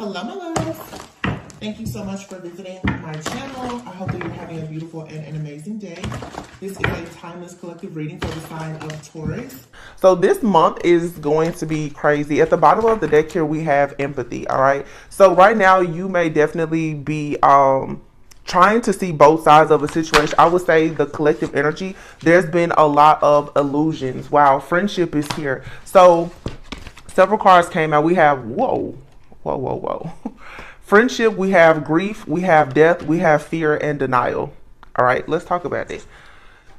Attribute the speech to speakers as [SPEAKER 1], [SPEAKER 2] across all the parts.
[SPEAKER 1] Hello, my loves. Thank you so much for visiting my channel. I hope that you're having a beautiful and an amazing day. This is a timeless collective reading for the sign of Taurus. So this month is going to be crazy. At the bottom of the deck here, we have empathy, all right? So right now, you may definitely be trying to see both sides of a situation. I would say the collective energy, there's been a lot of illusions. Wow, friendship is here. So several cards came out. We have, whoa. Friendship, we have grief, we have death, we have fear and denial. All right, let's talk about this.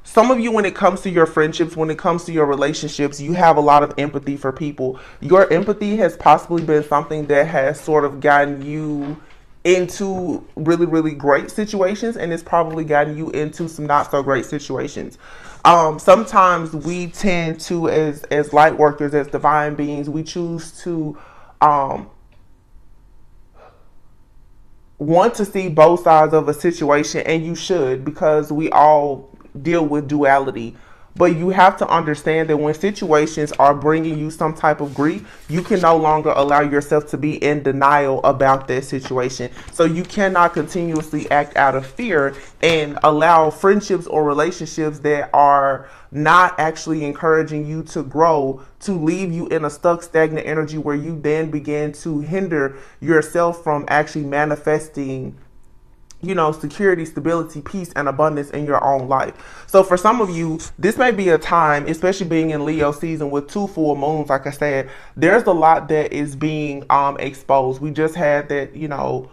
[SPEAKER 1] Some of you, when it comes to your friendships, when it comes to your relationships, you have a lot of empathy for people. Your empathy has possibly been something that has sort of gotten you into really, really great situations, and it's probably gotten you into some not so great situations. Sometimes we tend to, as light workers, as divine beings, we choose to want to see both sides of a situation, and you should, because we all deal with duality. But you have to understand that when situations are bringing you some type of grief, you can no longer allow yourself to be in denial about that situation. So you cannot continuously act out of fear and allow friendships or relationships that are not actually encouraging you to grow to leave you in a stuck, stagnant energy where you then begin to hinder yourself from actually manifesting, you know, security, stability, peace, and abundance in your own life. So for some of you, this may be a time, especially being in Leo season with 2 full moons, like I said, there's a lot that is being exposed. We just had that, you know,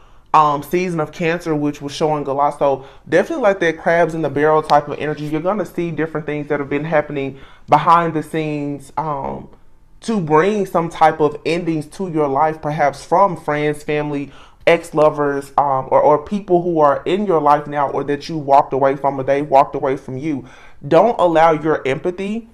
[SPEAKER 1] season of Cancer, which was showing a lot. So definitely like that crabs in the barrel type of energy. You're going to see different things that have been happening behind the scenes to bring some type of endings to your life, perhaps from friends, family, ex-lovers, or people who are in your life now, or that you walked away from, or they walked away from you. Don't allow your empathy,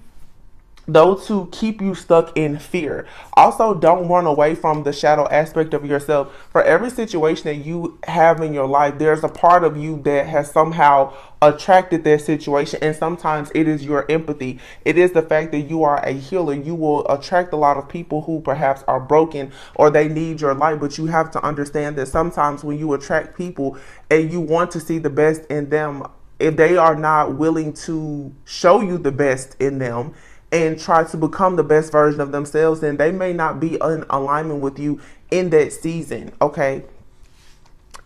[SPEAKER 1] though, to keep you stuck in fear. Also, don't run away from the shadow aspect of yourself. For every situation that you have in your life, there's a part of you that has somehow attracted that situation, and sometimes it is your empathy. It is the fact that you are a healer. You will attract a lot of people who perhaps are broken or they need your light, but you have to understand that sometimes when you attract people and you want to see the best in them, if they are not willing to show you the best in them and try to become the best version of themselves, then they may not be in alignment with you in that season, okay?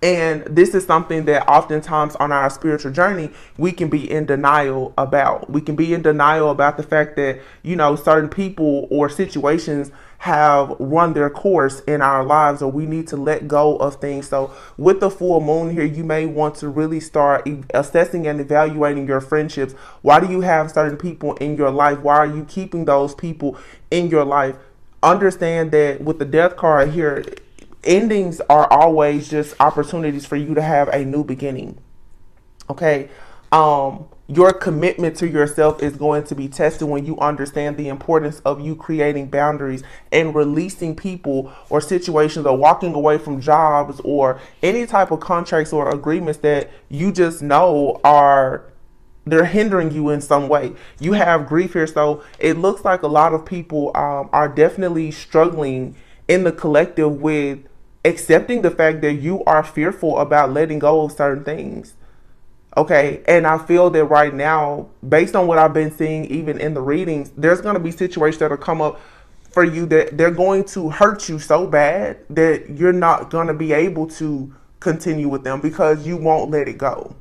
[SPEAKER 1] And this is something that oftentimes on our spiritual journey, we can be in denial about. We can be in denial about the fact that, you know, certain people or situations have run their course in our lives, or we need to let go of things. So with the full moon here, you may want to really start assessing and evaluating your friendships. Why do you have certain people in your life? Why are you keeping those people in your life? Understand that with the death card here, endings are always just opportunities for you to have a new beginning. Okay. Your commitment to yourself is going to be tested when you understand the importance of you creating boundaries and releasing people or situations, or walking away from jobs or any type of contracts or agreements that you just know they're hindering you in some way. You have grief here, so it looks like a lot of people are definitely struggling in the collective with accepting the fact that you are fearful about letting go of certain things. Okay, and I feel that right now, based on what I've been seeing even in the readings, there's going to be situations that will come up for you that they're going to hurt you so bad that you're not going to be able to continue with them because you won't let it go.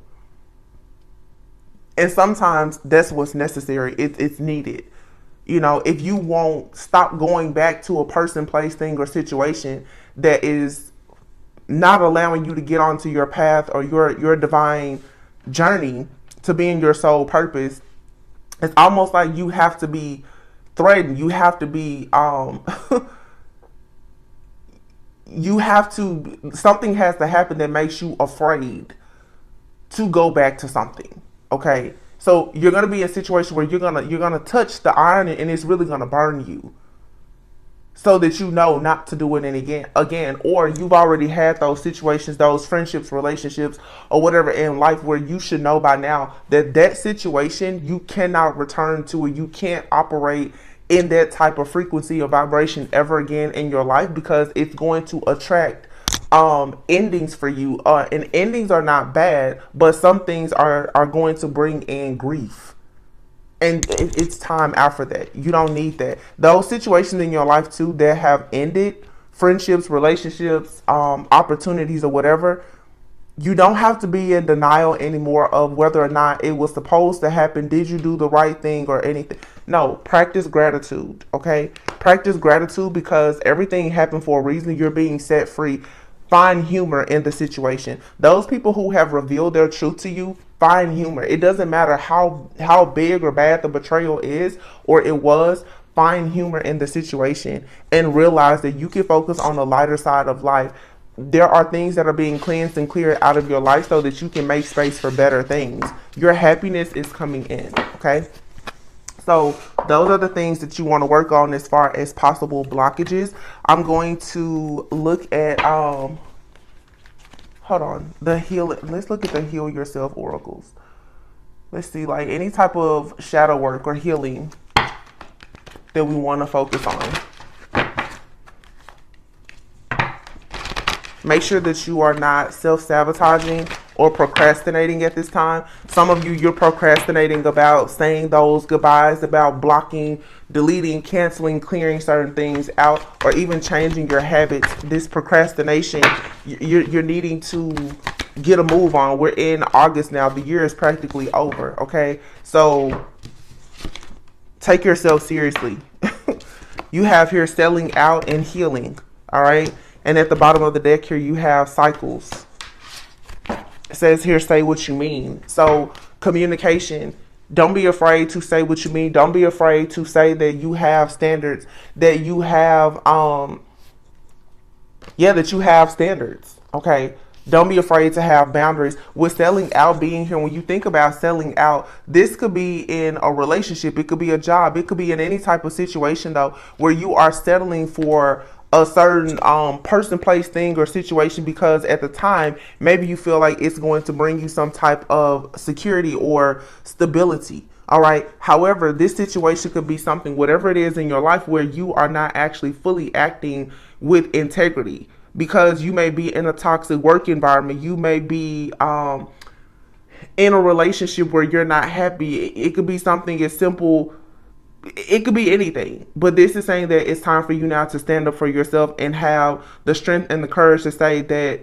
[SPEAKER 1] And sometimes that's what's necessary. It's needed. You know, if you won't stop going back to a person, place, thing, or situation that is not allowing you to get onto your path or your divine journey to being your soul purpose, it's almost like you have to be threatened. You have to be something has to happen that makes you afraid to go back to something. Okay, so you're gonna be in a situation where you're gonna touch the iron, and it's really gonna burn you, so that you know not to do it again. Or you've already had those situations, those friendships, relationships, or whatever in life where you should know by now that that situation you cannot return to, or you can't operate in that type of frequency or vibration ever again in your life, because it's going to attract endings for you. And endings are not bad, but some things are going to bring in grief. And it's time out for that. You don't need that. Those situations in your life too that have ended, friendships, relationships, opportunities, or whatever, you don't have to be in denial anymore of whether or not it was supposed to happen. Did you do the right thing or anything? No, practice gratitude. Okay, practice gratitude because everything happened for a reason. You're being set free. Find humor in the situation. Those people who have revealed their truth to you, find humor. It doesn't matter how big or bad the betrayal is or it was. Find humor in the situation and realize that you can focus on the lighter side of life. There are things that are being cleansed and cleared out of your life so that you can make space for better things. Your happiness is coming in. Okay. So those are the things that you want to work on as far as possible blockages. I'm going to look at hold on, the heal. Let's look at the heal yourself oracles. Let's see, like any type of shadow work or healing that we want to focus on. Make sure that you are not self-sabotaging or procrastinating at this time. Some of you, you're procrastinating about saying those goodbyes, about blocking, deleting, canceling, clearing certain things out, or even changing your habits. This procrastination, you're needing to get a move on. We're in August now. The year is practically over, okay? So take yourself seriously. You have here selling out and healing, all right? And at the bottom of the deck here, you have cycles. It says here, say what you mean. So communication, don't be afraid to say what you mean. Don't be afraid to say that you have standards, that you have, that you have standards. Okay. Don't be afraid to have boundaries. With selling out being here, when you think about selling out, this could be in a relationship. It could be a job. It could be in any type of situation, though, where you are settling for a certain person, place, thing, or situation because at the time, maybe you feel like it's going to bring you some type of security or stability. All right. However, this situation could be something, whatever it is in your life, where you are not actually fully acting with integrity. Because you may be in a toxic work environment. You may be in a relationship where you're not happy. It could be something as simple. It could be anything. But this is saying that it's time for you now to stand up for yourself and have the strength and the courage to say that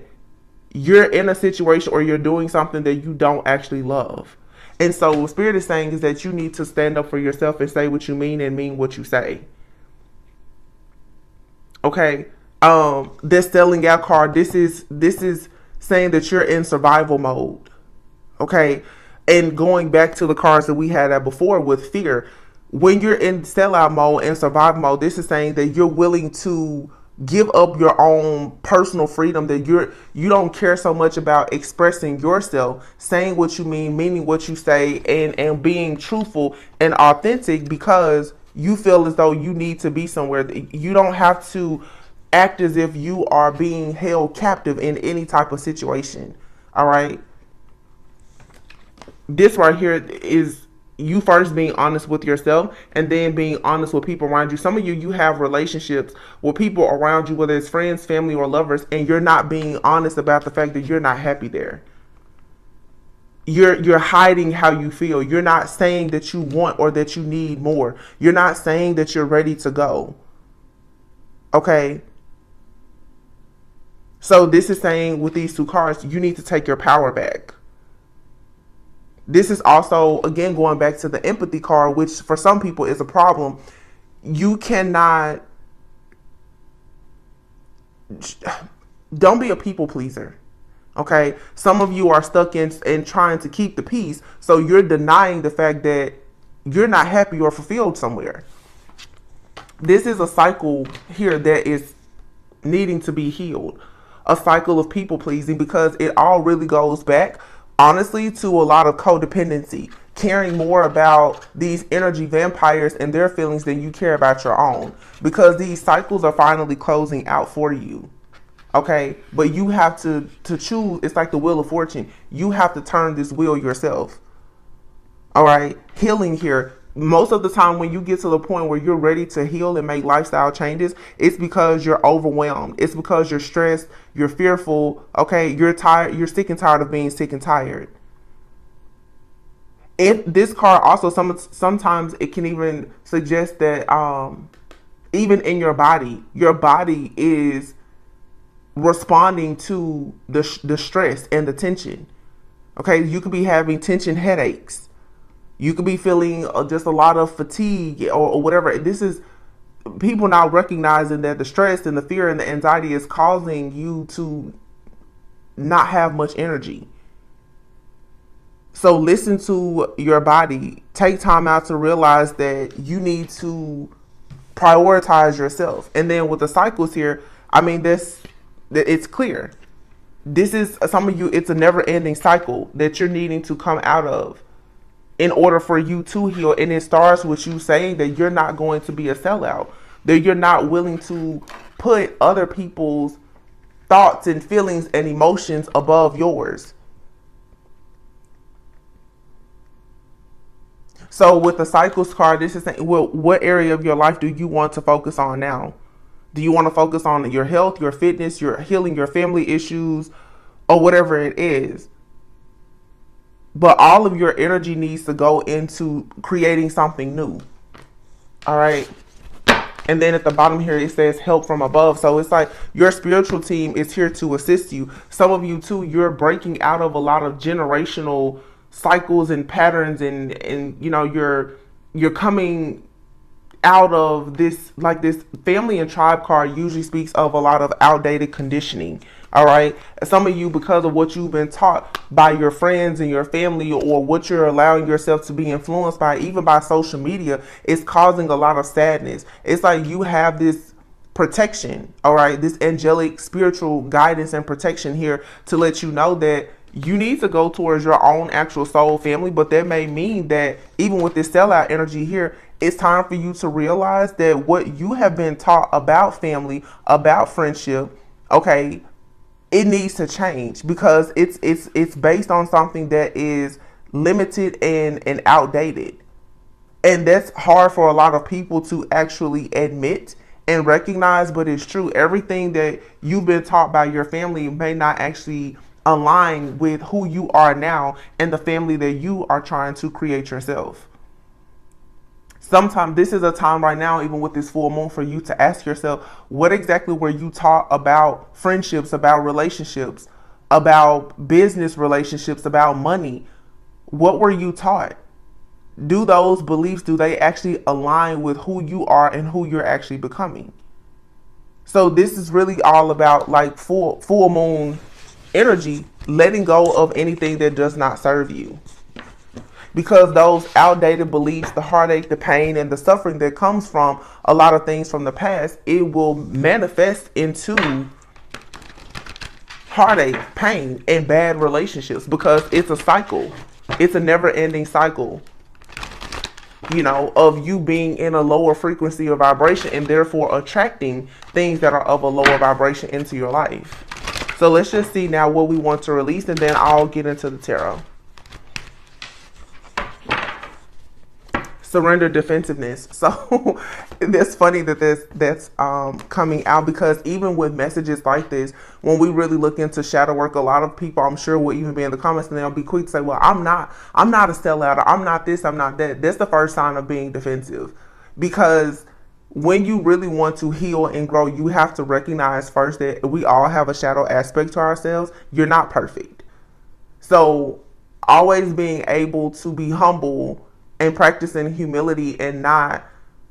[SPEAKER 1] you're in a situation or you're doing something that you don't actually love. And so what Spirit is saying is that you need to stand up for yourself and say what you mean and mean what you say. Okay. This selling out card, this is saying that you're in survival mode. Okay. And going back to the cards that we had at before with fear, when you're in sellout mode and survival mode, this is saying that you're willing to give up your own personal freedom, that you don't care so much about expressing yourself, saying what you mean, meaning what you say, and being truthful and authentic because you feel as though you need to be somewhere. You don't have to act as if you are being held captive in any type of situation. All right. This right here is you first being honest with yourself and then being honest with people around you. Some of you have relationships with people around you, whether it's friends, family, or lovers, and you're not being honest about the fact that you're not happy there. You're hiding how you feel. You're not saying that you want or that you need more. You're not saying that you're ready to go. Okay. So this is saying with these two cards, you need to take your power back. This is also, again, going back to the empathy card, which for some people is a problem. You cannot, don't be a people pleaser. Okay. Some of you are stuck in trying to keep the peace. So you're denying the fact that you're not happy or fulfilled somewhere. This is a cycle here that is needing to be healed. A cycle of people pleasing because it all really goes back, honestly, to a lot of codependency, caring more about these energy vampires and their feelings than you care about your own, because these cycles are finally closing out for you. Okay. But you have to choose. It's like the wheel of fortune. You have to turn this wheel yourself. All right. Healing here. most of the time when you get to the point where you're ready to heal and make lifestyle changes, it's because you're overwhelmed. It's because you're stressed, you're fearful, okay, you're tired, you're sick and tired of being sick and tired. This card also sometimes it can even suggest that even in your body is responding to the stress and the tension. Okay, you could be having tension headaches. You could be feeling just a lot of fatigue or whatever. This is people now recognizing that the stress and the fear and the anxiety is causing you to not have much energy. So listen to your body. Take time out to realize that you need to prioritize yourself. And then with the cycles here, I mean, it's clear. This is, some of you, it's a never ending cycle that you're needing to come out of in order for you to heal. And it starts with you saying that you're not going to be a sellout, that you're not willing to put other people's thoughts and feelings and emotions above yours. So with the cycles card, this is saying, well, what area of your life do you want to focus on now? Do you want to focus on your health, your fitness, your healing, your family issues, or whatever it is? But all of your energy needs to go into creating something new. All right. And then at the bottom here, it says help from above. So it's like your spiritual team is here to assist you. Some of you too, you're breaking out of a lot of generational cycles and patterns, and you know, you're coming out of this, like this family and tribe card usually speaks of a lot of outdated conditioning. All right. Some of you, because of what you've been taught by your friends and your family, or what you're allowing yourself to be influenced by, even by social media, is causing a lot of sadness. It's like you have this protection, all right, this angelic spiritual guidance and protection here to let you know that you need to go towards your own actual soul family. But that may mean that even with this sellout energy here, it's time for you to realize that what you have been taught about family, about friendship, okay, it needs to change, because it's based on something that is limited and outdated. And that's hard for a lot of people to actually admit and recognize, but it's true. Everything that you've been taught by your family may not actually align with who you are now and the family that you are trying to create yourself. Sometimes this is a time right now, even with this full moon, for you to ask yourself, what exactly were you taught about friendships, about relationships, about business relationships, about money? What were you taught? Do those beliefs, do they actually align with who you are and who you're actually becoming? So this is really all about like full moon energy, letting go of anything that does not serve you. Because those outdated beliefs, the heartache, the pain, and the suffering that comes from a lot of things from the past, it will manifest into heartache, pain, and bad relationships, because it's a cycle. It's a never-ending cycle, you know, of you being in a lower frequency or vibration, and therefore attracting things that are of a lower vibration into your life. So let's just see now what we want to release, and then I'll get into the tarot. Surrender, defensiveness. So that's funny that that's coming out, because even with messages like this, when we really look into shadow work, a lot of people, I'm sure, will even be in the comments and they'll be quick to say, well, I'm not a sellout, or I'm not this, I'm not that. That's the first sign of being defensive. Because when you really want to heal and grow, you have to recognize first that we all have a shadow aspect to ourselves. You're not perfect. So always being able to be humble and practicing humility, and not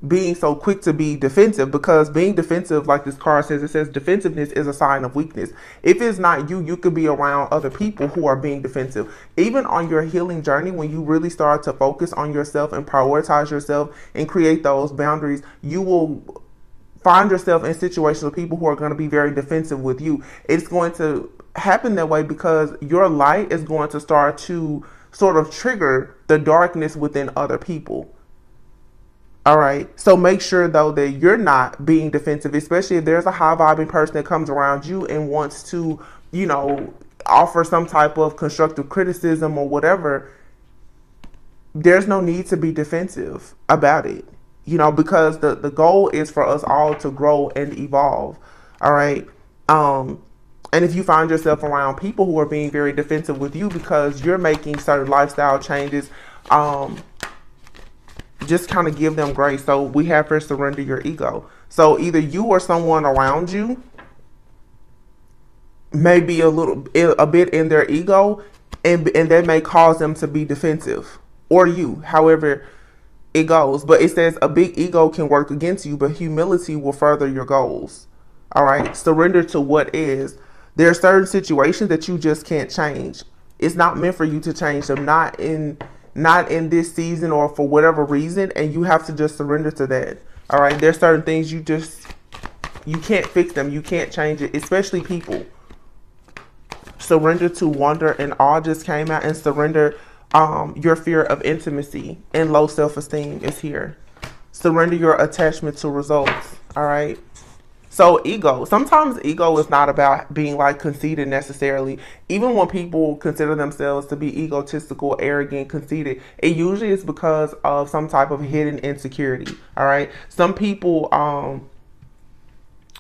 [SPEAKER 1] being so quick to be defensive, because being defensive, like this card says, it says defensiveness is a sign of weakness. If it's not you, you could be around other people who are being defensive. Even on your healing journey, when you really start to focus on yourself and prioritize yourself and create those boundaries, you will find yourself in situations with people who are going to be very defensive with you. It's going to happen that way because your light is going to start to sort of trigger the darkness within other people. All right. So make sure though that you're not being defensive, especially if there's a high vibing person that comes around you and wants to, you know, offer some type of constructive criticism or whatever. there's no need to be defensive about it, because the goal is for us all to grow and evolve. All right. And if you find yourself around people who are being very defensive with you because you're making certain lifestyle changes, just kind of give them grace. So we have to surrender your ego. So either you or someone around you may be a bit in their ego, and that may cause them to be defensive, or you, however it goes. But it says a big ego can work against you, but humility will further your goals. All right. Surrender to what is. There are certain situations that you just can't change. It's not meant for you to change them, not in this season or for whatever reason, and you have to just surrender to that. All right. There's certain things you can't fix them. You can't change it, especially people. Surrender to wonder and awe just came out, and surrender your fear of intimacy and low self-esteem is here. Surrender your attachment to results. All right. So ego, sometimes ego is not about being like conceited necessarily. Even when people consider themselves to be egotistical, arrogant, conceited, it usually is because of some type of hidden insecurity. All right. Some people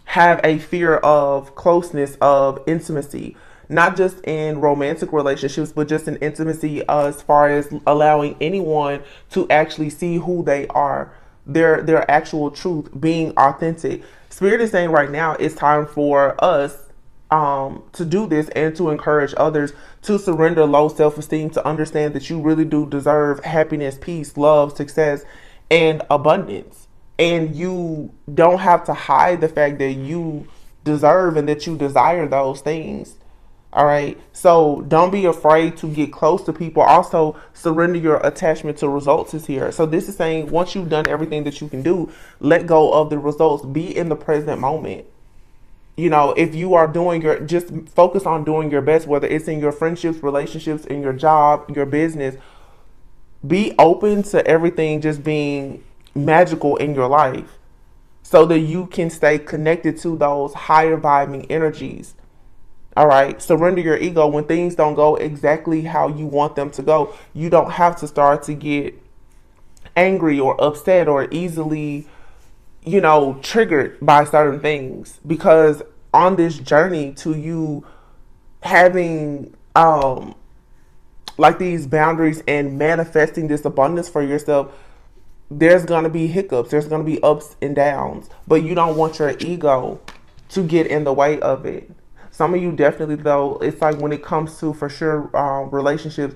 [SPEAKER 1] have a fear of closeness, of intimacy, not just in romantic relationships, but just in intimacy as far as allowing anyone to actually see who they are, their actual truth, being authentic. Spirit is saying right now it's time for us to do this and to encourage others to surrender low self-esteem, to understand that you really do deserve happiness, peace, love, success, and abundance. And you don't have to hide the fact that you deserve and that you desire those things. All right. So don't be afraid to get close to people. Also, surrender your attachment to results is here. So this is saying once you've done everything that you can do, let go of the results. Be in the present moment. If you are just focus on doing your best, whether it's in your friendships, relationships, in your job, your business. Be open to everything just being magical in your life so that you can stay connected to those higher vibing energies. All right. Surrender your ego. When things don't go exactly how you want them to go, you don't have to start to get angry or upset or easily, triggered by certain things, because on this journey to you having, like these boundaries and manifesting this abundance for yourself, there's going to be hiccups. There's going to be ups and downs, but you don't want your ego to get in the way of it. Some of you definitely, though, it's like when it comes to, for sure, relationships,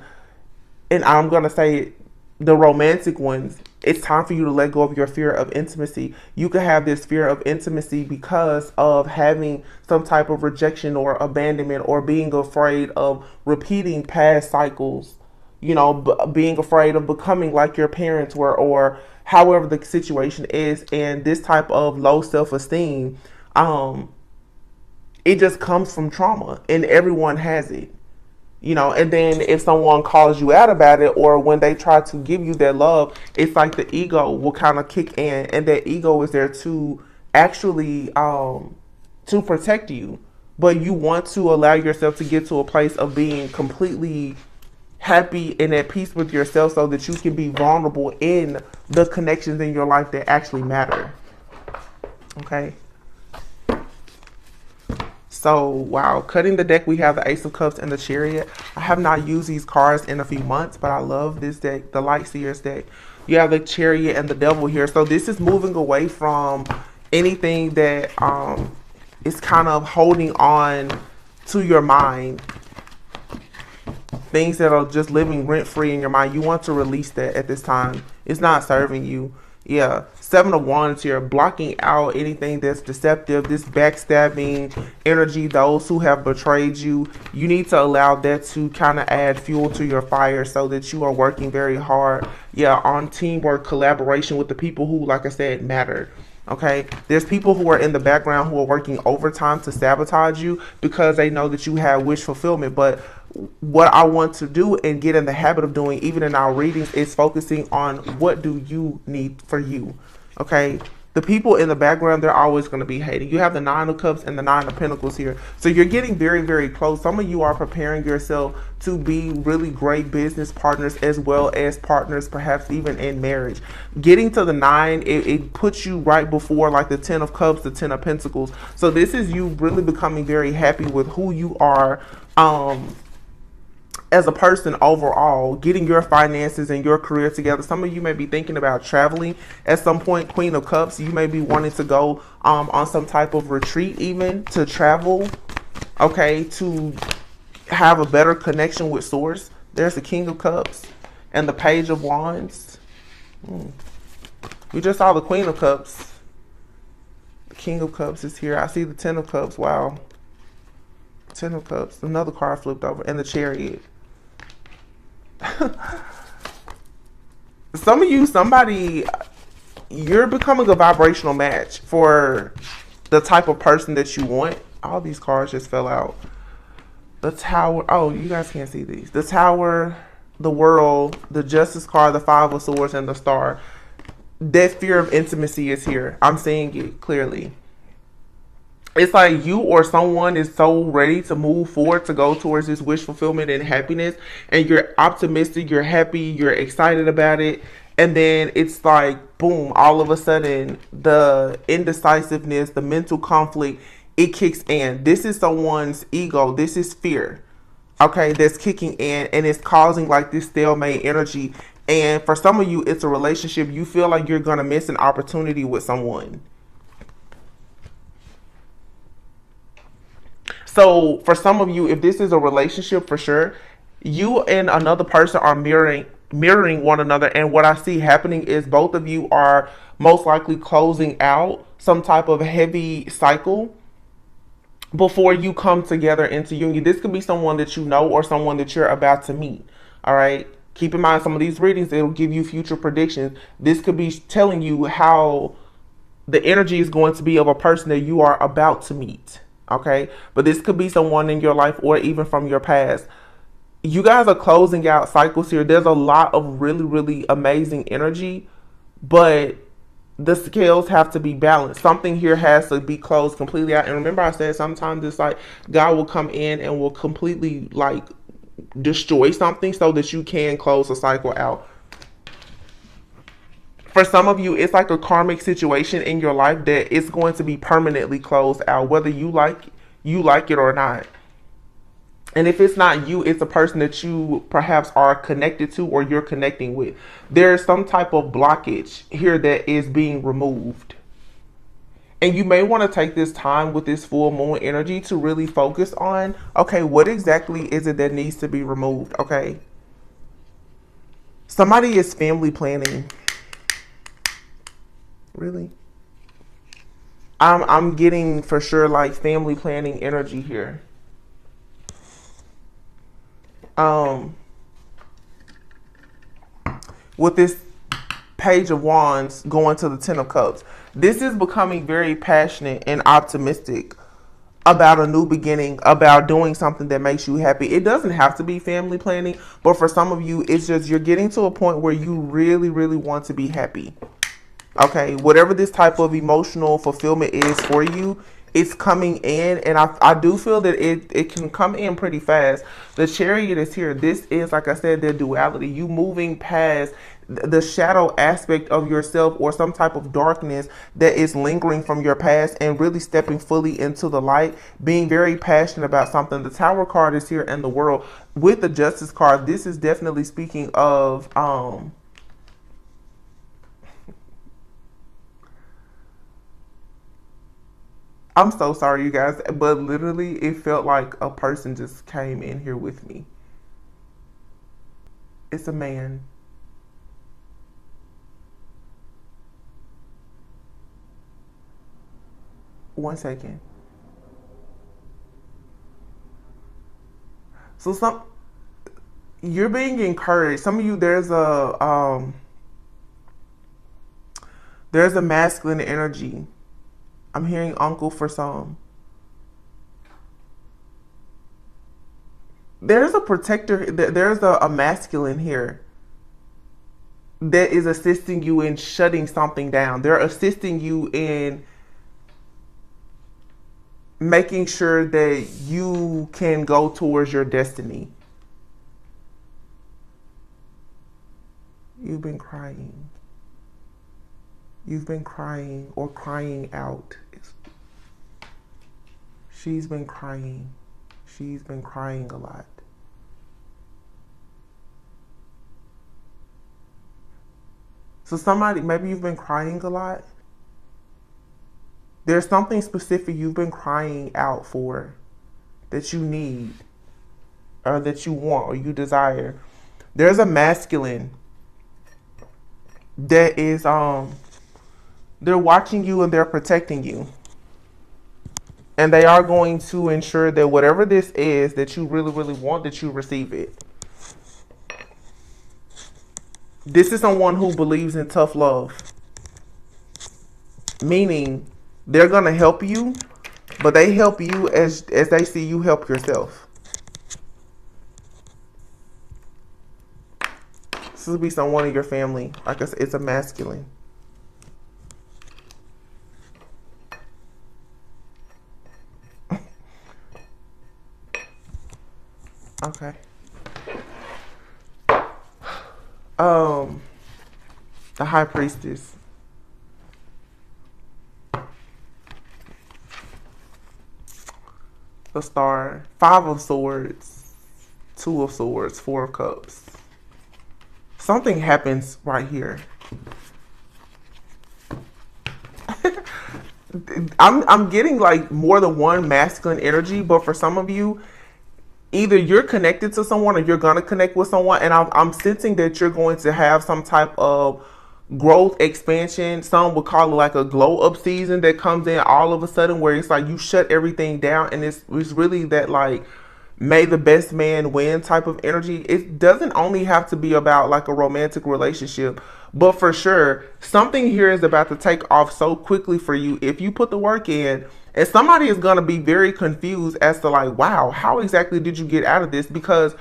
[SPEAKER 1] and I'm going to say the romantic ones, it's time for you to let go of your fear of intimacy. You could have this fear of intimacy because of having some type of rejection or abandonment, or being afraid of repeating past cycles, being afraid of becoming like your parents were, or however the situation is. And this type of low self-esteem, it just comes from trauma, and everyone has it, and then if someone calls you out about it, or when they try to give you their love, it's like the ego will kind of kick in, and that ego is there to actually, to protect you. But you want to allow yourself to get to a place of being completely happy and at peace with yourself so that you can be vulnerable in the connections in your life that actually matter. Okay. So, wow, cutting the deck, we have the Ace of Cups and the Chariot. I have not used these cards in a few months, but I love this deck, the Light Seers deck. You have the Chariot and the Devil here. So this is moving away from anything that is kind of holding on to your mind. Things that are just living rent-free in your mind. You want to release that at this time. It's not serving you. Yeah. 7 of Wands here, blocking out anything that's deceptive, this backstabbing energy, those who have betrayed you. You need to allow that to kind of add fuel to your fire so that you are working very hard, on teamwork, collaboration with the people who, like I said, matter. Okay, there's people who are in the background who are working overtime to sabotage you because they know that you have wish fulfillment. But what I want to do and get in the habit of doing, even in our readings, is focusing on what do you need for you. Okay, the people in the background, they're always going to be hating. You have the Nine of Cups and the Nine of Pentacles here. So you're getting very, very close. Some of you are preparing yourself to be really great business partners as well as partners, perhaps even in marriage. Getting to the 9, it puts you right before like the 10 of Cups, the 10 of Pentacles. So this is you really becoming very happy with who you are, as a person overall, getting your finances and your career together. Some of you may be thinking about traveling at some point. Queen of Cups, you may be wanting to go on some type of retreat, even to travel, okay, to have a better connection with source. There's the King of Cups and the Page of Wands. We just saw the Queen of Cups. The King of Cups is here. I see the 10 of Cups. Wow. 10 of Cups. Another card flipped over. And the Chariot. Some of you, you're becoming a vibrational match for the type of person that you want. All these cards just fell out. The Tower. Oh, you guys can't see these. The Tower, the World, the Justice card, the Five of Swords, and the Star. That fear of intimacy is here. I'm seeing it clearly. It's like you or someone is so ready to move forward to go towards this wish fulfillment and happiness, and you're optimistic, you're happy, you're excited about it, and then it's like boom, all of a sudden the indecisiveness, the mental conflict, it kicks in. This is someone's ego, this is fear, okay, that's kicking in, and it's causing like this stalemate energy. And for some of you, it's a relationship. You feel like you're gonna miss an opportunity with someone. So for some of you, if this is a relationship, for sure, you and another person are mirroring one another. And what I see happening is both of you are most likely closing out some type of heavy cycle before you come together into union. This could be someone that you know or someone that you're about to meet. All right. Keep in mind, some of these readings, it'll give you future predictions. This could be telling you how the energy is going to be of a person that you are about to meet. Okay, but this could be someone in your life or even from your past. You guys are closing out cycles here. There's a lot of really, really amazing energy, but the scales have to be balanced. Something here has to be closed completely out. And remember, I said sometimes it's like God will come in and will completely like destroy something so that you can close a cycle out. For some of you, it's like a karmic situation in your life that it's going to be permanently closed out, whether you like it or not. And if it's not you, it's a person that you perhaps are connected to or you're connecting with. There's some type of blockage here that is being removed. And you may want to take this time with this full moon energy to really focus on, okay, what exactly is it that needs to be removed, okay? Somebody is family planning. Really? I'm getting for sure like family planning energy here. With this Page of Wands going to the 10 of Cups, this is becoming very passionate and optimistic about a new beginning, about doing something that makes you happy. It doesn't have to be family planning, but for some of you, it's just you're getting to a point where you really, really want to be happy. Okay, whatever this type of emotional fulfillment is for you, it's coming in, and I do feel that it can come in pretty fast. The Chariot is here. This is, like I said, the duality. You moving past the shadow aspect of yourself or some type of darkness that is lingering from your past and really stepping fully into the light, being very passionate about something. The Tower card is here in the World. With the Justice card, this is definitely speaking of I'm so sorry, you guys, but literally it felt like a person just came in here with me. It's a man. One second. So you're being encouraged. Some of you, there's a masculine energy. I'm hearing uncle for some. There's a protector. There's a masculine here. that is assisting you in shutting something down. They're assisting you in making sure that you can go towards your destiny. You've been crying. You've been crying or crying out. She's been crying. She's been crying a lot. So somebody, maybe you've been crying a lot. There's something specific you've been crying out for that you need or that you want or you desire. There's a masculine that is they're watching you and they're protecting you. And they are going to ensure that whatever this is that you really, really want, that you receive it. This is someone who believes in tough love. Meaning they're going to help you, but they help you as they see you help yourself. This will be someone in your family. Like I said, it's a masculine. Okay. The High Priestess. The Star. 5 of Swords. 2 of Swords. 4 of Cups. Something happens right here. I'm getting like more than one masculine energy, but for some of you, either you're connected to someone or you're going to connect with someone. And I'm sensing that you're going to have some type of growth, expansion. Some would call it like a glow up season that comes in all of a sudden where it's like you shut everything down. And it's really that like, may the best man win type of energy. It doesn't only have to be about like a romantic relationship, but for sure, something here is about to take off so quickly for you if you put the work in. And somebody is going to be very confused as to like, wow, how exactly did you get out of this? Because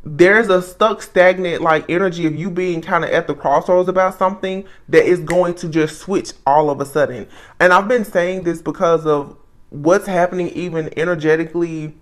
[SPEAKER 1] there's a stuck, stagnant like energy of you being kind of at the crossroads about something that is going to just switch all of a sudden. And I've been saying this because of what's happening even energetically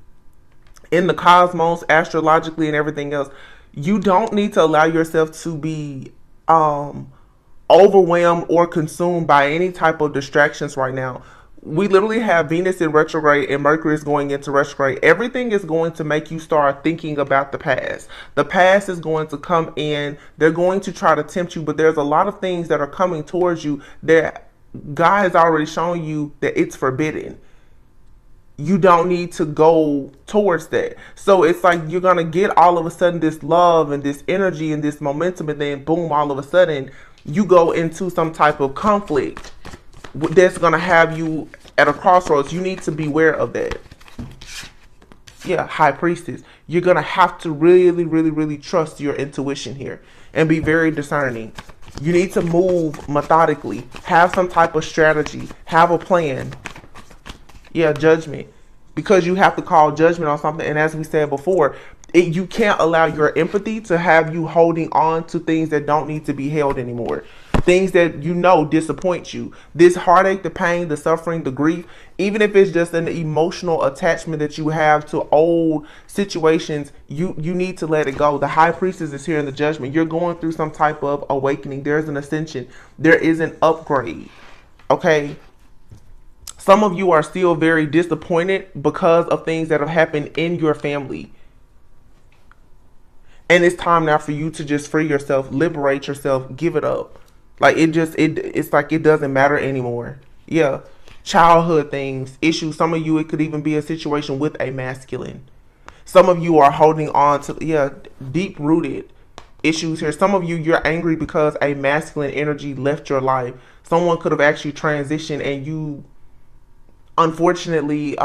[SPEAKER 1] in the cosmos, astrologically, and everything else. You don't need to allow yourself to be overwhelmed or consumed by any type of distractions right now. We literally have Venus in retrograde and Mercury is going into retrograde. Everything is going to make you start thinking about the past. The past is going to come in. They're going to try to tempt you, but there's a lot of things that are coming towards you that God has already shown you that it's forbidden. You don't need to go towards that. So it's like you're going to get all of a sudden this love and this energy and this momentum, and then boom, all of a sudden you go into some type of conflict that's going to have you at a crossroads. You need to beware of that. Yeah, High Priestess. You're going to have to really, really, really trust your intuition here and be very discerning. You need to move methodically. Have some type of strategy. Have a plan. Yeah, judgment. Because you have to call judgment on something. And as we said before, you can't allow your empathy to have you holding on to things that don't need to be held anymore. Things that you know disappoint you. This heartache, the pain, the suffering, the grief, even if it's just an emotional attachment that you have to old situations, you need to let it go. The High Priestess is here in the judgment. You're going through some type of awakening. There's an ascension. There is an upgrade. Okay? Some of you are still very disappointed because of things that have happened in your family. And it's time now for you to just free yourself, liberate yourself, give it up. Like it's like it doesn't matter anymore. Yeah. Childhood things, issues. Some of you, it could even be a situation with a masculine. Some of you are holding on to, deep rooted issues here. Some of you, you're angry because a masculine energy left your life. Someone could have actually transitioned and you, unfortunately,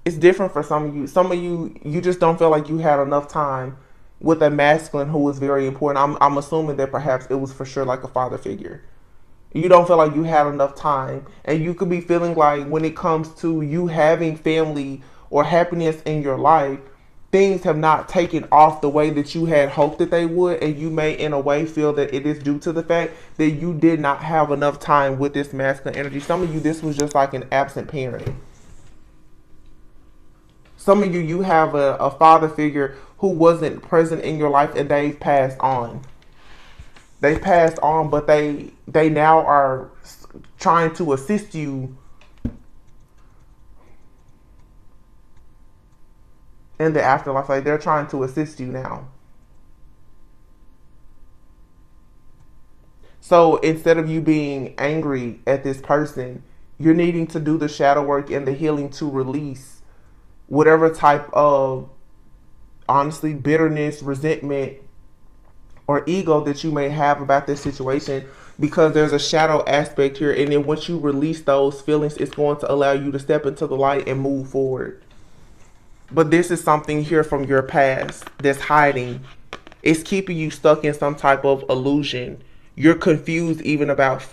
[SPEAKER 1] it's different for some of you. Some of you, you just don't feel like you had enough time with a masculine who was very important. I'm assuming that perhaps it was for sure like a father figure. You don't feel like you had enough time. And you could be feeling like when it comes to you having family or happiness in your life, things have not taken off the way that you had hoped that they would, and you may in a way feel that it is due to the fact that you did not have enough time with this masculine energy. Some of you, this was just like an absent parent. Some of you, you have a father figure who wasn't present in your life, and they've passed on. They've passed on, but they now are trying to assist you in the afterlife. Like, they're trying to assist you now. So instead of you being angry at this person, you're needing to do the shadow work and the healing to release whatever type of, honestly, bitterness, resentment, or ego that you may have about this situation, because there's a shadow aspect here. And then once you release those feelings, it's going to allow you to step into the light and move forward. But this is something here from your past that's hiding. It's keeping you stuck in some type of illusion. You're confused even about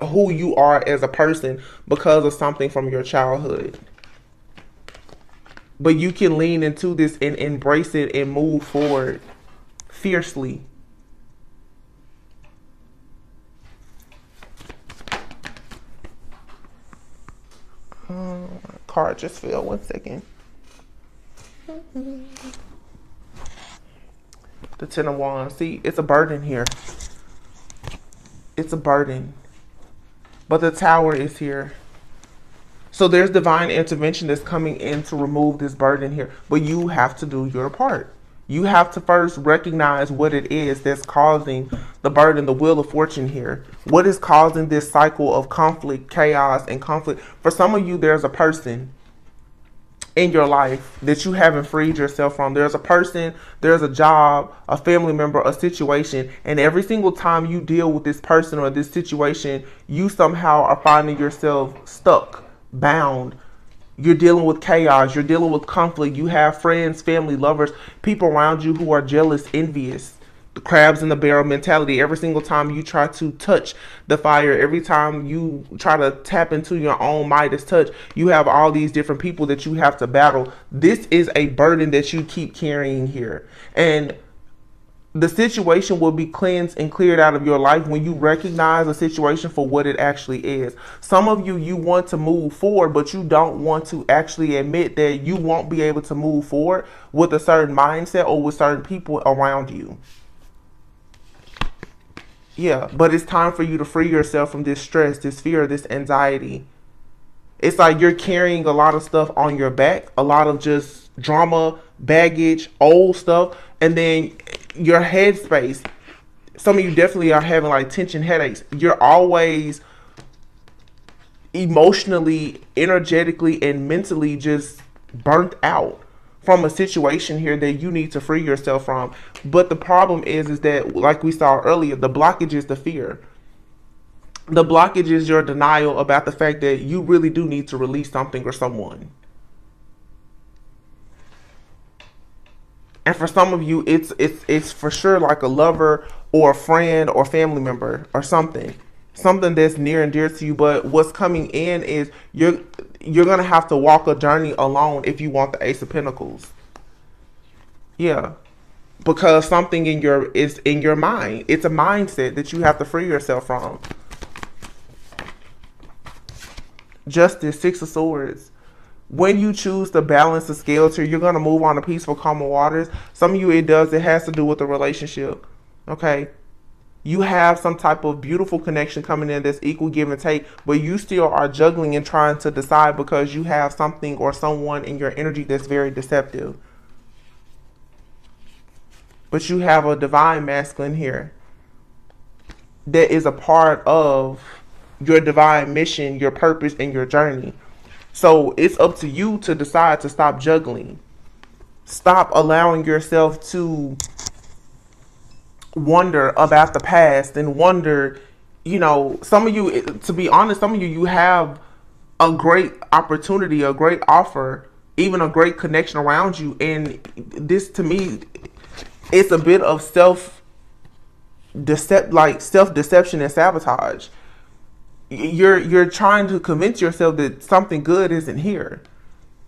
[SPEAKER 1] who you are as a person because of something from your childhood. But you can lean into this and embrace it and move forward fiercely. Card just fell. 1 second. The Ten of Wands. See, it's a burden here. It's a burden. But the Tower is here. So there's divine intervention that's coming in to remove this burden here. But you have to do your part. You have to first recognize what it is that's causing the burden, the wheel of fortune here. What is causing this cycle of conflict, chaos, and conflict? For some of you, there's a person in your life that you haven't freed yourself from. There's a person, there's a job, a family member, a situation, and every single time you deal with this person or this situation, you somehow are finding yourself stuck, bound. You're dealing with chaos. You're dealing with conflict. You have friends, family, lovers, people around you who are jealous, envious. The crabs in the barrel mentality. Every single time you try to touch the fire, every time you try to tap into your own Midas touch, you have all these different people that you have to battle. This is a burden that you keep carrying here. And the situation will be cleansed and cleared out of your life when you recognize a situation for what it actually is. Some of you, you want to move forward, but you don't want to actually admit that you won't be able to move forward with a certain mindset or with certain people around you. Yeah, but it's time for you to free yourself from this stress, this fear, this anxiety. It's like you're carrying a lot of stuff on your back, a lot of just drama, baggage, old stuff, and then your headspace. Some of you definitely are having like tension headaches. You're always emotionally, energetically, and mentally just burnt out from a situation here that you need to free yourself from. But the problem is that, like we saw earlier, the blockage is the fear. The blockage is your denial about the fact that you really do need to release something or someone. And for some of you, it's for sure like a lover or a friend or family member or something that's near and dear to you. But what's coming in is you're gonna have to walk a journey alone if you want the Ace of Pentacles. Yeah, because something is in your mind. It's a mindset that you have to free yourself from. Justice, Six of Swords. When you choose to balance the scales here, you're going to move on to peaceful, calmer waters. Some of you, it has to do with the relationship. Okay. You have some type of beautiful connection coming in that's equal give and take, but you still are juggling and trying to decide because you have something or someone in your energy that's very deceptive. But you have a divine masculine here that is a part of your divine mission, your purpose, and your journey. So it's up to you to decide to stop juggling. Stop allowing yourself to wonder about the past and wonder, some of you, to be honest, some of you, you have a great opportunity, a great offer, even a great connection around you. And this, to me, it's a bit of self-deception and sabotage. You're trying to convince yourself that something good isn't here.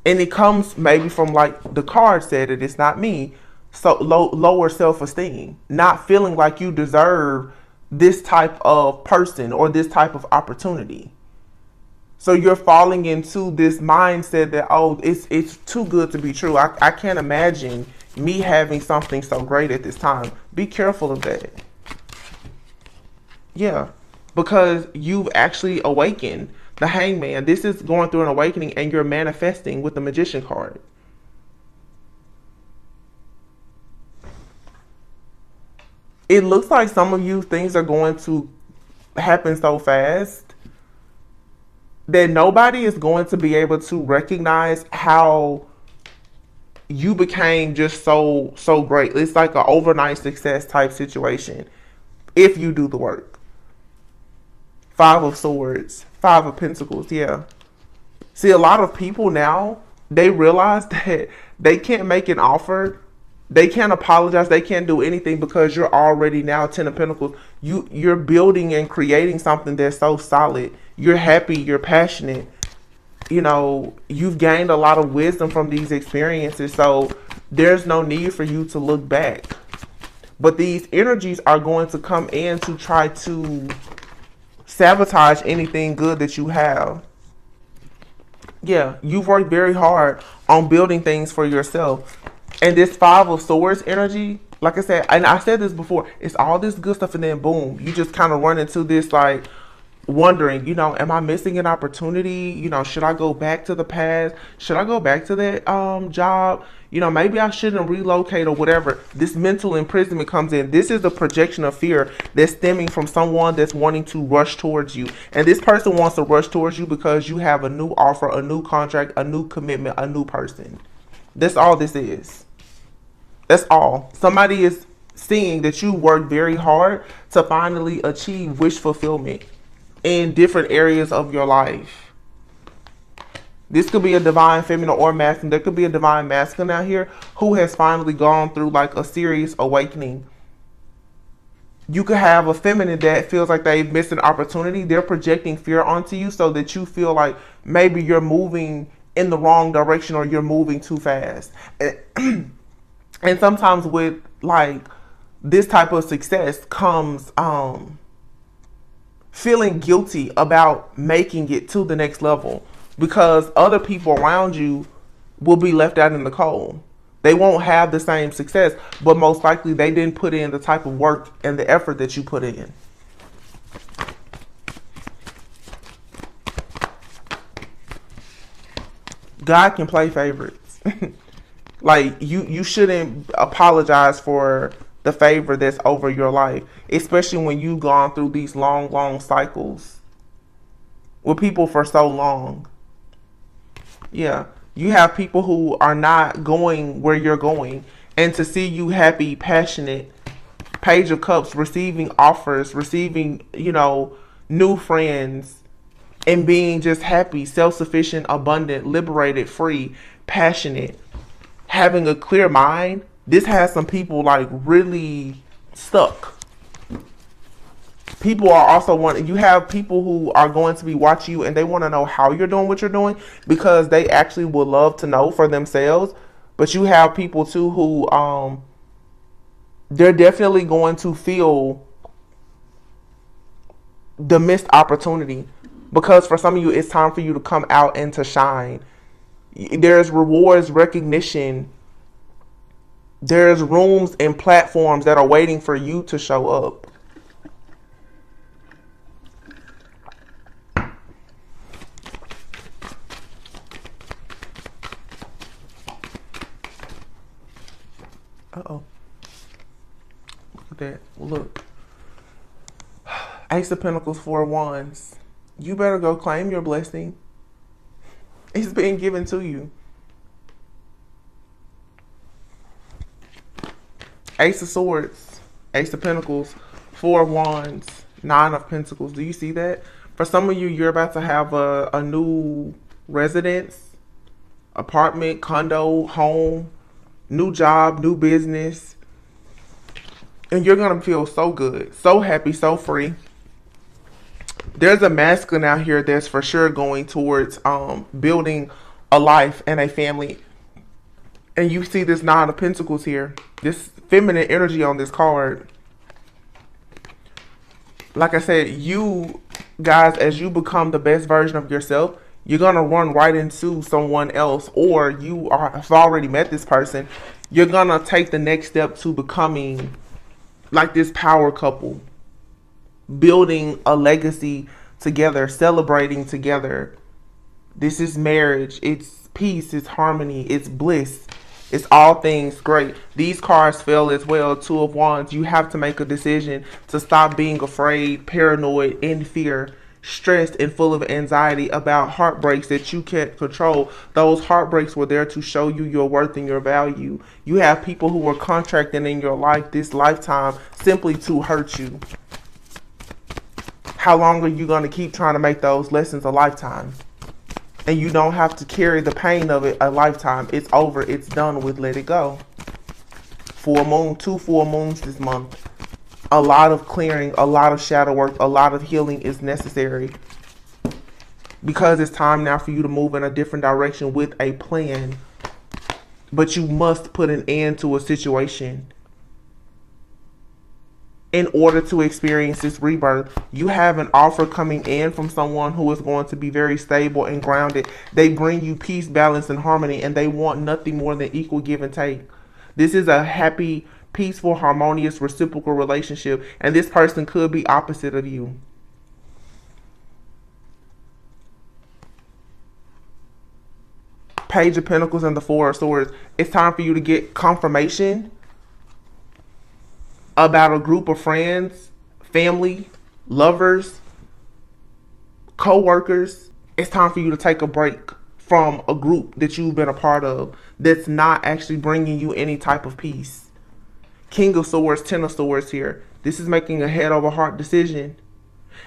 [SPEAKER 1] And it comes maybe from, like the card said it, it's not me. So lower self-esteem, not feeling like you deserve this type of person or this type of opportunity. So you're falling into this mindset that, oh, it's too good to be true. I can't imagine me having something so great at this time. Be careful of that. Yeah, because you've actually awakened. The Hangman, this is going through an awakening, and you're manifesting with the Magician card. It looks like some of you, things are going to happen so fast that nobody is going to be able to recognize how you became just so great. It's like an overnight success type situation if you do the work. Five of Swords, Five of Pentacles, yeah. See, a lot of people now, they realize that they can't make an offer. They can't apologize. They can't do anything because you're already now Ten of Pentacles. You're building and creating something that's so solid. You're happy. You're passionate. You know, you've gained a lot of wisdom from these experiences. So there's no need for you to look back. But these energies are going to come in to try to sabotage anything good that you have. Yeah, you've worked very hard on building things for yourself. And this Five of Swords energy, like I said, and I said this before, it's all this good stuff, and then boom, you just kind of run into this, like, wondering, you know, am I missing an opportunity? You know, should I go back to the past? Should I go back to that job? You know, maybe I shouldn't relocate or whatever. This mental imprisonment comes in. This is a projection of fear that's stemming from someone that's wanting to rush towards you. And this person wants to rush towards you because you have a new offer, a new contract, a new commitment, a new person. That's all this is. That's all. Somebody is seeing that you work very hard to finally achieve wish fulfillment in different areas of your life. This could be a divine feminine or masculine. There could be a divine masculine out here who has finally gone through like a serious awakening. You could have a feminine that feels like they've missed an opportunity. They're projecting fear onto you so that you feel like maybe you're moving in the wrong direction or you're moving too fast. And sometimes with like this type of success comes feeling guilty about making it to the next level because other people around you will be left out in the cold. They won't have the same success, but most likely they didn't put in the type of work and the effort that you put in. God can play favorites. Like you shouldn't apologize for the favor that's over your life, especially when you've gone through these long cycles with people for so long. Yeah, you have people who are not going where you're going, and to see you happy, passionate, Page of Cups, receiving offers, receiving, you know, new friends, and being just happy, self-sufficient, abundant, liberated, free, passionate, having a clear mind. This has some people like really stuck. People are also wanting, you have people who are going to be watching you and they want to know how you're doing what you're doing because they actually would love to know for themselves. But you have people too who they're definitely going to feel the missed opportunity because for some of you it's time for you to come out and to shine. There's rewards, recognition. There's rooms and platforms that are waiting for you to show up. Uh-oh. Look at that. Look. Ace of Pentacles, Four of Wands. You better go claim your blessing. It's being given to you. Ace of Swords, Ace of Pentacles, Four of Wands, Nine of Pentacles. Do you see that? For some of you, you're about to have a new residence, apartment, condo, home, new job, new business. And you're going to feel so good, so happy, so free. There's a masculine out here that's for sure going towards building a life and a family. And you see this Nine of Pentacles here, this feminine energy on this card. Like I said, you guys, as you become the best version of yourself, you're going to run right into someone else, or have already met this person. You're going to take the next step to becoming like this power couple, building a legacy together, celebrating together. This is marriage. It's peace. It's harmony. It's bliss. It's all things great. These cards fell as well. Two of Wands. You have to make a decision to stop being afraid, paranoid, in fear, stressed, and full of anxiety about heartbreaks that you can't control. Those heartbreaks were there to show you your worth and your value. You have people who were contracting in your life this lifetime simply to hurt you. How long are you going to keep trying to make those lessons a lifetime? And you don't have to carry the pain of it a lifetime. It's over. It's done with. Let it go. Full moon, 2 full moons this month. A lot of clearing, a lot of shadow work, a lot of healing is necessary. Because it's time now for you to move in a different direction with a plan. But you must put an end to a situation in order to experience this rebirth. You have an offer coming in from someone who is going to be very stable and grounded. They bring you peace, balance, and harmony, and they want nothing more than equal give and take. This is a happy, peaceful, harmonious, reciprocal relationship, and this person could be opposite of you. Page of Pentacles and the Four of Swords. It's time for you to get confirmation about a group of friends, family, lovers, co-workers. It's time for you to take a break from a group that you've been a part of that's not actually bringing you any type of peace. King of Swords, Ten of Swords here. This is making a head over heart decision.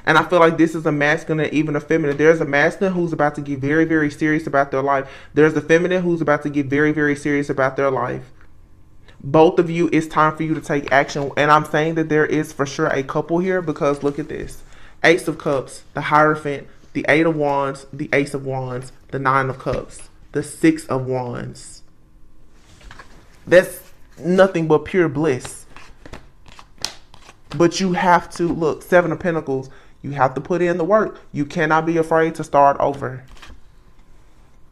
[SPEAKER 1] And I feel like this is a masculine and even a feminine. There's a masculine who's about to get very, very serious about their life. There's a feminine who's about to get very, very serious about their life. Both of you, it's time for you to take action. And I'm saying that there is for sure a couple here, because look at this. Ace of Cups, the Hierophant, the Eight of Wands, the Ace of Wands, the Nine of Cups, the Six of Wands. That's nothing but pure bliss. But you have to, look, Seven of Pentacles, you have to put in the work. You cannot be afraid to start over,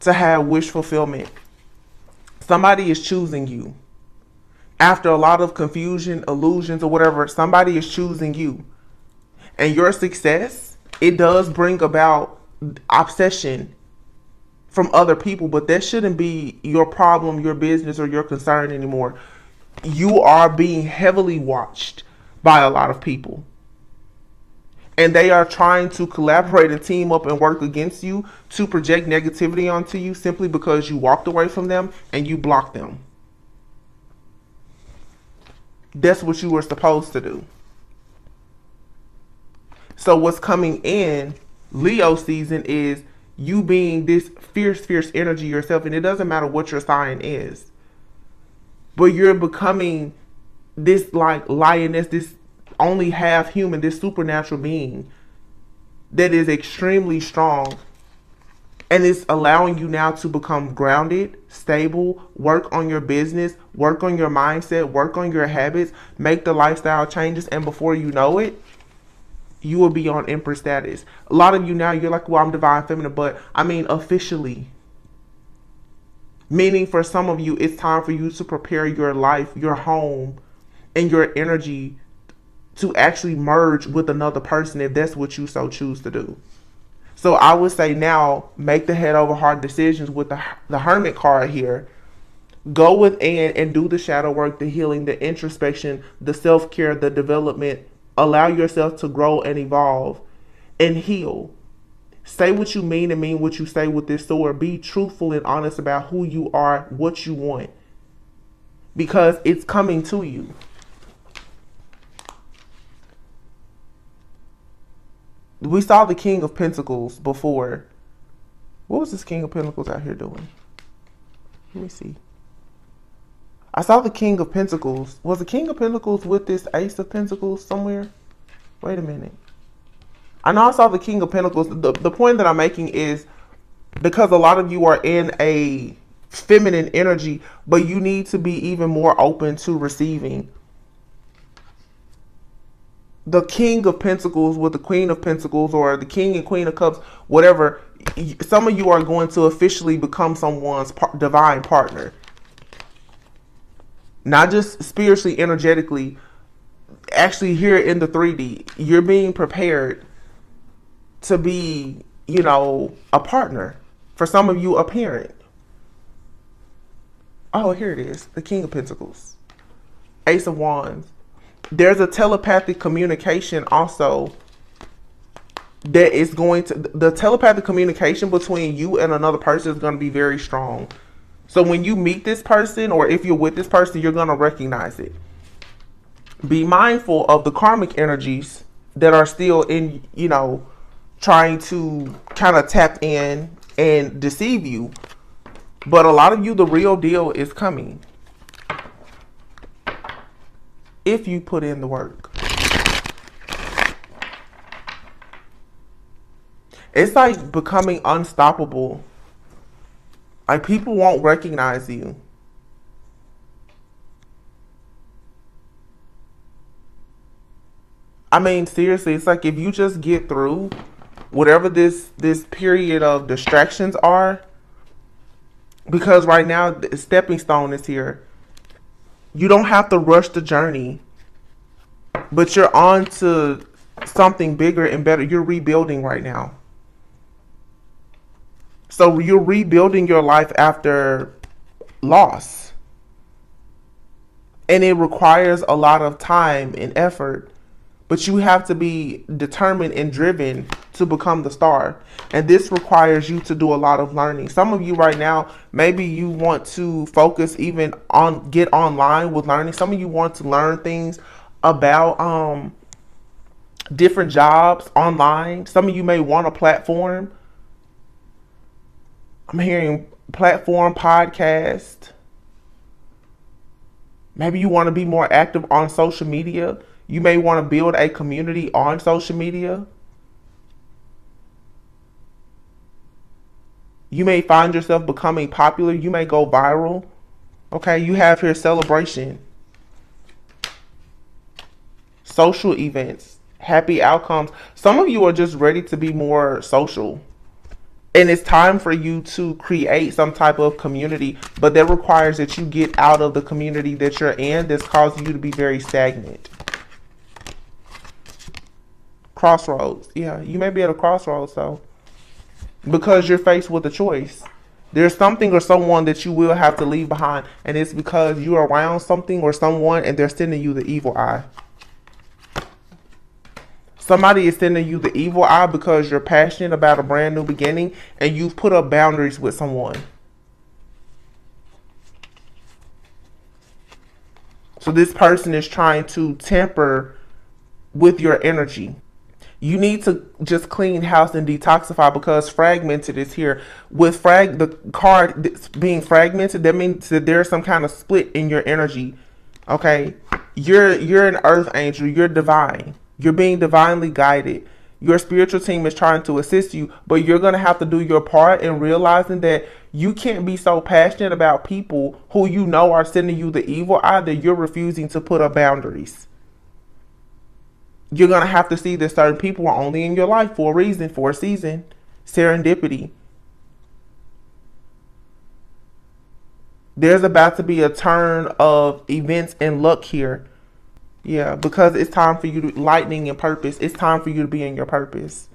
[SPEAKER 1] to have wish fulfillment. Somebody is choosing you. After a lot of confusion, illusions, or whatever, somebody is choosing you. And your success, it does bring about obsession from other people, but that shouldn't be your problem, your business, or your concern anymore. You are being heavily watched by a lot of people. And they are trying to collaborate and team up and work against you to project negativity onto you simply because you walked away from them and you blocked them. That's what you were supposed to do. So what's coming in Leo season is you being this fierce, fierce energy yourself. And it doesn't matter what your sign is. But you're becoming this like lioness, this only half human, this supernatural being that is extremely strong. And it's allowing you now to become grounded, stable, work on your business, work on your mindset, work on your habits, make the lifestyle changes. And before you know it, you will be on Empress status. A lot of you now, you're like, well, I'm divine feminine, but I mean officially. Meaning for some of you, it's time for you to prepare your life, your home, and your energy to actually merge with another person if that's what you so choose to do. So I would say now, make the head over heart decisions with the Hermit card here. Go within and do the shadow work, the healing, the introspection, the self-care, the development. Allow yourself to grow and evolve and heal. Say what you mean and mean what you say with this sword. Be truthful and honest about who you are, what you want. Because it's coming to you. We saw the King of Pentacles before. What was this King of Pentacles out here doing? Let me see. I saw the King of Pentacles. Was the King of Pentacles with this Ace of Pentacles somewhere? Wait a minute. I know I saw the King of Pentacles. The point that I'm making is because a lot of you are in a feminine energy, but you need to be even more open to receiving. The King of Pentacles with the Queen of Pentacles, or the King and Queen of Cups, whatever, some of you are going to officially become someone's divine partner. Not just spiritually, energetically, actually here in the 3D. You're being prepared to be, a partner. For some of you, a parent. Oh, here it is. The King of Pentacles. Ace of Wands. There's a telepathic communication also that is going to, the telepathic communication between you and another person is going to be very strong. So when you meet this person, or if you're with this person, you're going to recognize it. Be mindful of the karmic energies that are still in, trying to kind of tap in and deceive you. But a lot of you, the real deal is coming if you put in the work. It's like becoming unstoppable. Like, people won't recognize you. I mean, seriously, it's like if you just get through whatever this period of distractions are, because right now the stepping stone is here. You don't have to rush the journey, but you're on to something bigger and better. You're rebuilding right now. So you're rebuilding your life after loss. And it requires a lot of time and effort. But you have to be determined and driven to become the star. And this requires you to do a lot of learning. Some of you right now, maybe you want to focus even on, get online with learning. Some of you want to learn things about different jobs online. Some of you may want a platform. I'm hearing platform, podcast. Maybe you want to be more active on social media. You may want to build a community on social media. You may find yourself becoming popular. You may go viral. Okay, you have here celebration, social events, happy outcomes. Some of you are just ready to be more social. And it's time for you to create some type of community, but that requires that you get out of the community that you're in that's causing you to be very stagnant. Crossroads. Yeah, you may be at a crossroads though, because you're faced with a choice. There's something or someone that you will have to leave behind, and it's because you're around something or someone and they're sending you the evil eye. Somebody is sending you the evil eye because you're passionate about a brand new beginning and you've put up boundaries with someone. So this person is trying to tamper with your energy. You need to just clean house and detoxify, because fragmented is here. With the card being fragmented, that means that there's some kind of split in your energy. Okay? You're an earth angel. You're divine. You're being divinely guided. Your spiritual team is trying to assist you, but you're going to have to do your part in realizing that you can't be so passionate about people who you know are sending you the evil eye that you're refusing to put up boundaries. You're going to have to see that certain people are only in your life for a reason, for a season. Serendipity. There's about to be a turn of events and luck here. Yeah, because it's time for you to lightning and purpose. It's time for you to be in your purpose.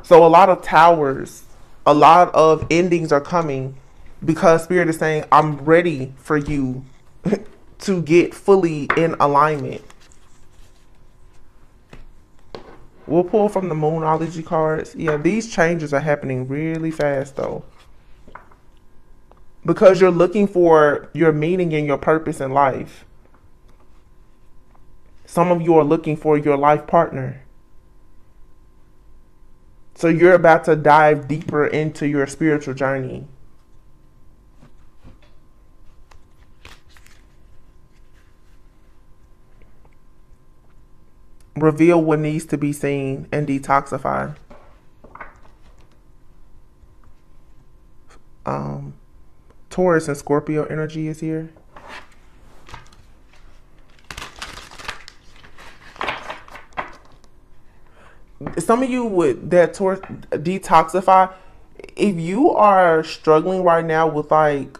[SPEAKER 1] So a lot of towers, a lot of endings are coming because Spirit is saying, I'm ready for you to get fully in alignment. We'll pull from the Moonology cards. Yeah, these changes are happening really fast though, because you're looking for your meaning and your purpose in life. Some of you are looking for your life partner. So you're about to dive deeper into your spiritual journey. Reveal what needs to be seen and detoxify. Taurus and Scorpio energy is here. Some of you with that Taurus detoxify, if you are struggling right now with like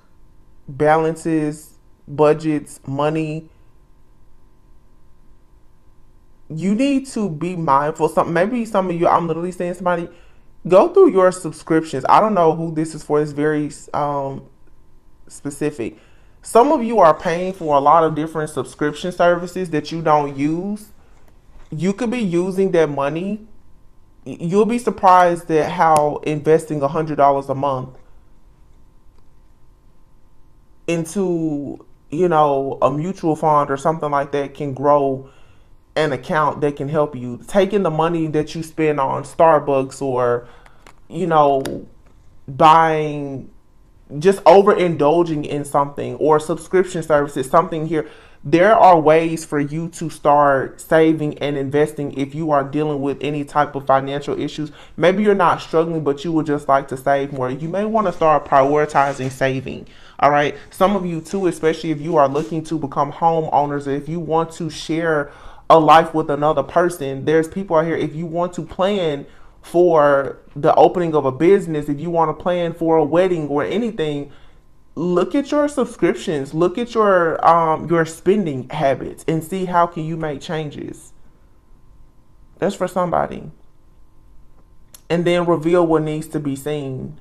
[SPEAKER 1] balances, budgets, money, you need to be mindful. Maybe some of you, I'm literally saying somebody, go through your subscriptions. I don't know who this is for. It's very specific. Some of you are paying for a lot of different subscription services that you don't use. You could be using that money. You'll be surprised at how investing $100 a month into, a mutual fund or something like that can grow an account that can help you. Taking the money that you spend on Starbucks or, buying, just overindulging in something or subscription services, something here. There are ways for you to start saving and investing if you are dealing with any type of financial issues. Maybe you're not struggling, but you would just like to save more. You may want to start prioritizing saving. All right. Some of you too, especially if you are looking to become homeowners, if you want to share a life with another person, there's people out here. If you want to plan for the opening of a business, if you want to plan for a wedding or anything, look at your subscriptions, look at your spending habits and see how can you make changes. That's for somebody. And then reveal what needs to be seen.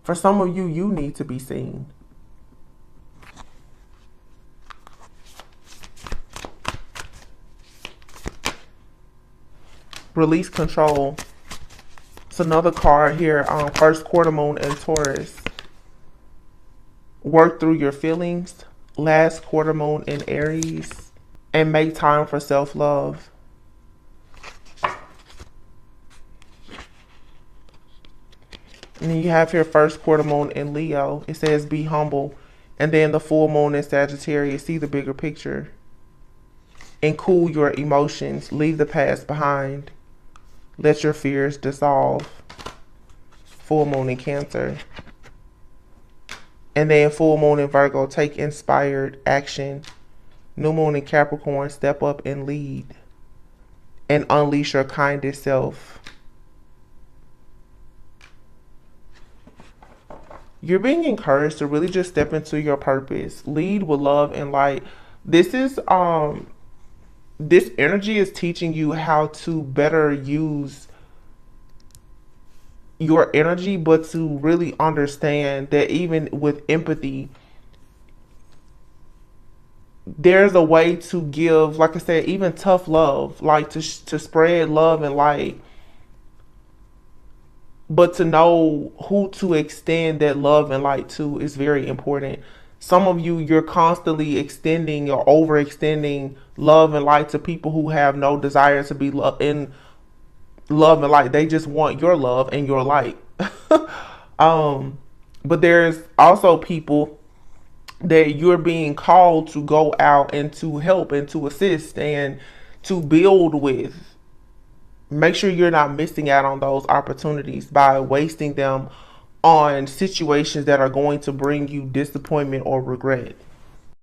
[SPEAKER 1] For some of you, you need to be seen. Release control. It's another card here on first quarter moon in Taurus. Work through your feelings. Last quarter moon in Aries. And make time for self-love. And then you have here first quarter moon in Leo. It says be humble. And then the full moon in Sagittarius. See the bigger picture. And cool your emotions. Leave the past behind. Let your fears dissolve. Full moon in Cancer. And then full moon in Virgo. Take inspired action. New moon in Capricorn. Step up and lead. And unleash your kindest self. You're being encouraged to really just step into your purpose. Lead with love and light. This energy is teaching you how to better use your energy, but to really understand that even with empathy, there's a way to give, like I said, even tough love, like to spread love and light, but to know who to extend that love and light to is very important. Some of you, you're constantly extending or overextending love and light to people who have no desire to be in love and light. They just want your love and your light. But there's also people that you're being called to go out and to help and to assist and to build with. Make sure you're not missing out on those opportunities by wasting them on situations that are going to bring you disappointment or regret.